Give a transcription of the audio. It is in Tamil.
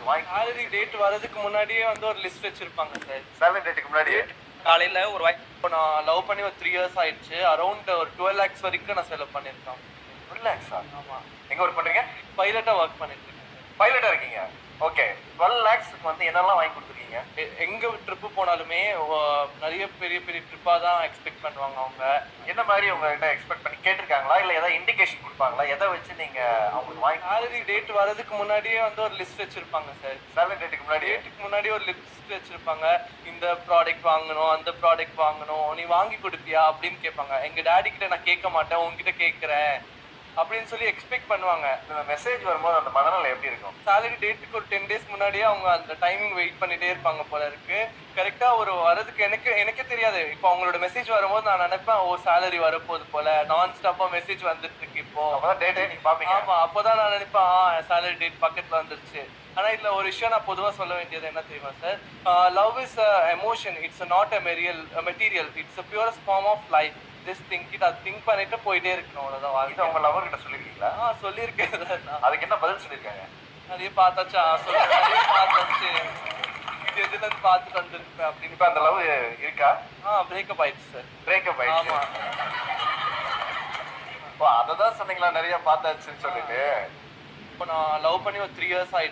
சேலரி டேட் வரதுக்கு முன்னாடியே வந்து ஒரு லிஸ்ட் வச்சிருப்பாங்க சார். சேலரி டேட்டுக்கு முன்னாடி காலையில ஒரு இப்போ நான் லவ் பண்ணி ஒரு 3 இயர்ஸ் ஆயிடுச்சு. அரௌண்ட் ஒரு 12 lakhs வரைக்கும் நான் செலவு பண்ணியிருக்கேன். 12 lakhs-ஆ? ஆமா. எங்க ஒர்க் பண்றீங்க? பைலட்டா ஒர்க் பண்ணிட்டு இருக்கேன். பைலட்டா இருக்கீங்க. ஓகே. 12 lakhs-க்கு வந்து என்னெல்லாம் வாங்கி கொடுத்துருக்கீங்க? எங்க ட்ரிப்பு போனாலுமே நிறைய பெரிய பெரிய ட்ரிப்பா தான் எக்ஸ்பெக்ட் பண்ணுவாங்க அவங்க. என்ன மாதிரி உங்ககிட்ட எக்ஸ்பெக்ட் பண்ணி கேட்டிருக்காங்களா இல்ல ஏதாவது இண்டிகேஷன் கொடுப்பாங்களா? எதை வச்சு நீங்க அவங்களுக்கு வாங்கி சேலரி டேட் வரதுக்கு முன்னாடியே வந்து ஒரு லிஸ்ட் வச்சிருப்பாங்க சார். சேலரி டேட்டுக்கு முன்னாடி ஒரு லிஸ்ட் வச்சிருப்பாங்க. இந்த ப்ராடக்ட் வாங்கணும், அந்த ப்ராடக்ட் வாங்கணும், நீ வாங்கி கொடுப்பியா அப்படின்னு கேட்பாங்க. எங்க டாடி கிட்ட நான் கேட்க மாட்டேன், உங்ககிட்ட கேட்கிறேன் அப்படின்னு சொல்லி எக்ஸ்பெக்ட் பண்ணுவாங்க. இந்த மெசேஜ் வரும்போது அந்த மனநிலை எப்படி இருக்கும்? சேலரி டேட்டுக்கு ஒரு 10 days முன்னாடியே அவங்க அந்த டைமிங் வெயிட் பண்ணிட்டே இருப்பாங்க போல இருக்கு. கரெக்டா ஒரு வரதுக்கு எனக்கே தெரியாது. இப்போ அவங்களோட மெசேஜ் வரும்போது நான் நினைப்பேன், ஓ சேலரி வரப்போகுது போல, நான் ஸ்டாப்பா மெசேஜ் வந்துட்டு இருக்கு இப்போ. அப்பதான் டேட்டே நீங்க பாப்பீங்க. ஆமா, அப்போதான் நான் நினைப்பேன் சேலரி டேட் பக்கத்துல வந்துருச்சு. ஆனா இதுல ஒரு விஷயம் நான் பொதுவா சொல்ல வேண்டியது என்ன தெரியுமா sir? Love is emotion, it's not a material, it's a purest form of life. Just think பண்ணிட்டு போயிட்டே இருக்கணும், அவ்வளவுதான். இதை உங்க லவர் கிட்ட சொல்லிருக்கீங்களா? சொல்லியிருக்கேன் சார். அதுக்கு என்ன பதில் சொல்லிருக்காங்க? நிறைய பார்த்தாச்சா, நிறைய பார்த்தாச்சு, இது எதுல பார்த்துட்டு வந்திருப்பேன் அப்படின்னு. இப்ப அந்த லவ் இருக்கா? பிரேக்கப் ஆயிடுச்சு சார். பிரேக்கப் ஆயிடுச்சு. ஆமா. அததான் சொன்னீங்களா நிறைய பார்த்தாச்சுன்னு சொல்லிட்டு? இப்போ நான் லவ் பண்ணி ஒரு 3 years ஆயிடுச்சு.